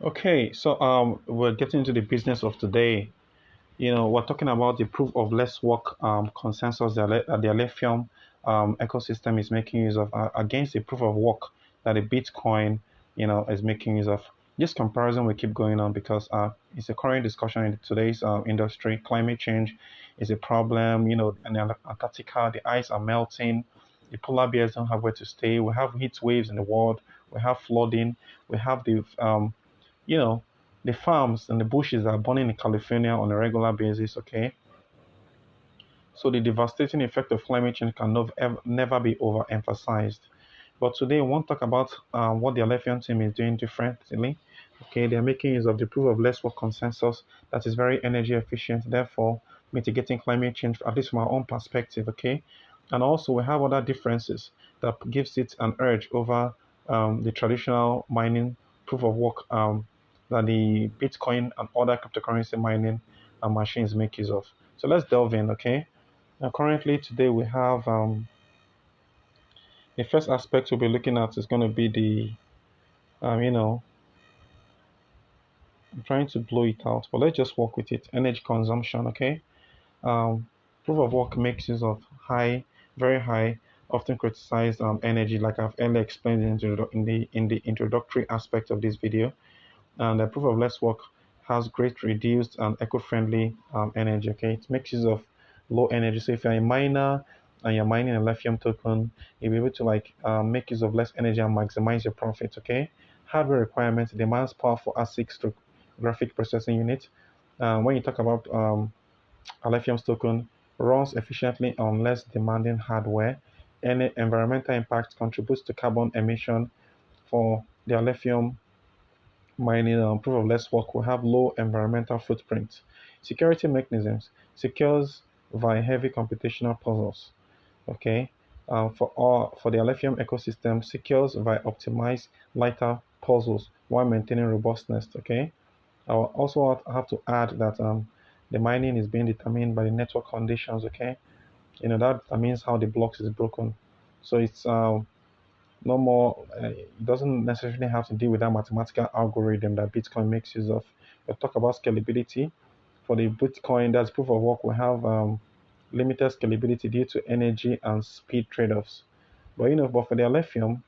Okay, so we're getting into the business of today. We're talking about the proof of less work consensus that the Alephium ecosystem is making use of against the proof of work that the Bitcoin, is making use of. This comparison will keep going on because it's a current discussion in today's industry. Climate change is a problem. In Antarctica, the ice are melting. The polar bears don't have where to stay. We have heat waves in the world. We have flooding. We have you know, the farms and the bushes are burning in California on a regular basis, okay? So the devastating effect of climate change can never be overemphasized. But today, we want to talk about what the Alephium team is doing differently. Okay, they're making use of the proof of less work consensus that is very energy efficient, therefore mitigating climate change, at least from our own perspective, okay? And also, we have other differences that gives it an edge over the traditional mining proof of work that the Bitcoin and other cryptocurrency mining machines make use of. So let's delve in, okay? Now, currently today we have the first aspect we'll be looking at is going to be um, you know, I'm trying to blow it out, but let's just work with it. Energy consumption, okay? Um, Proof of work makes use of high, very high, often criticized energy, like I've earlier explained in the introductory aspect of this video. And the proof of less work has great reduced and eco-friendly energy. Okay, it makes use of low energy. So if you're a miner and you're mining a lithium token, you'll be able to make use of less energy and maximize your profits. Okay, hardware requirements demands powerful ASICs to graphic processing unit. When you talk about Alephium's token, runs efficiently on less demanding hardware. Any environmental impact contributes to carbon emission for the Alephium mining proof of less work will have low environmental footprint. Security mechanisms secures via heavy computational puzzles. Okay, for the Alephium ecosystem, secures via optimized lighter puzzles while maintaining robustness. Okay, I will also have to add that the mining is being determined by the network conditions. Okay, that determines how the blocks is broken. So it's no more, it doesn't necessarily have to deal with that mathematical algorithm that Bitcoin makes use of. We'll talk about scalability. For the Bitcoin, that's proof of work, we have limited scalability due to energy and speed trade-offs. But for the Alephium,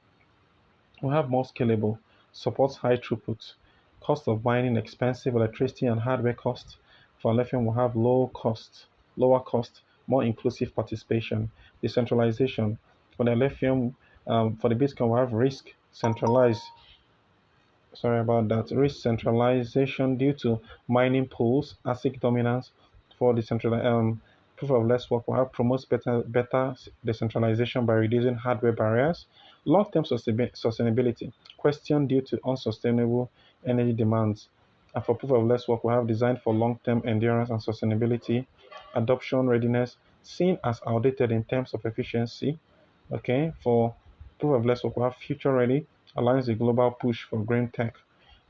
we have more scalable, supports high throughput, cost of mining, expensive electricity and hardware costs. For Alephium, we have lower cost, more inclusive participation, decentralization. For the Alephium, for the Bitcoin, we have risk, centralized. Sorry about that. Risk centralization due to mining pools, ASIC dominance. For the central proof of less work, we have promotes better decentralization by reducing hardware barriers. Long-term sustainability question due to unsustainable energy demands. And for proof of less work, we have designed for long-term endurance and sustainability. Adoption readiness seen as outdated in terms of efficiency. Okay, for proof of less work, we have future ready aligns the global push for green tech.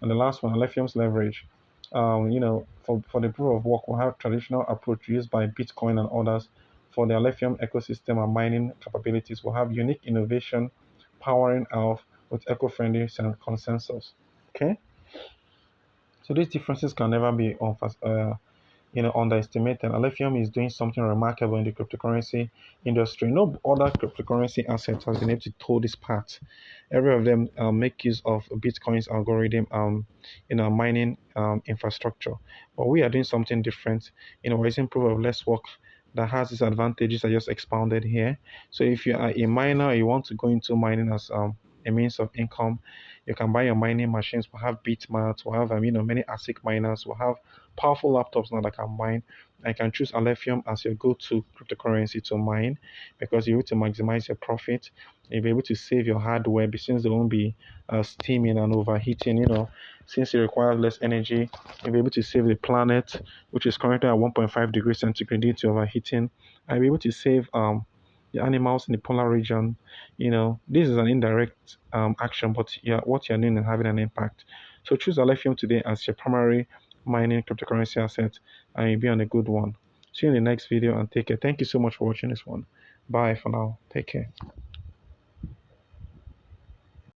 And the last one, Alephium's leverage. For the proof of work, we have traditional approach used by Bitcoin and others. For the Alephium ecosystem and mining capabilities, we have unique innovation powering off with eco-friendly consensus. Okay, so these differences can never be underestimated. Alephium is doing something remarkable in the cryptocurrency industry. No other cryptocurrency asset has been able to toll this part. Every of them make use of Bitcoin's algorithm, mining infrastructure. But we are doing something different. We're using proof of less work that has these advantages I just expounded here. So if you are a miner, you want to go into mining as a means of income, you can buy your mining machines. We have Bitmart, we have many ASIC miners, we have powerful laptops now that can mine. I can choose Alephium as your go-to cryptocurrency to mine because you're able to maximize your profit. You'll be able to save your hardware since they won't be steaming and overheating. Since it requires less energy, you'll be able to save the planet, which is currently at 1.5 degrees centigrade due to overheating. I'll be able to save the animals in the polar region. This is an indirect action, but yeah, what you're doing is having an impact. So choose Alephium today as your primary mining cryptocurrency asset, and you'll be on a good one. See you in the next video and take care. Thank you so much for watching this one. Bye for now. Take care.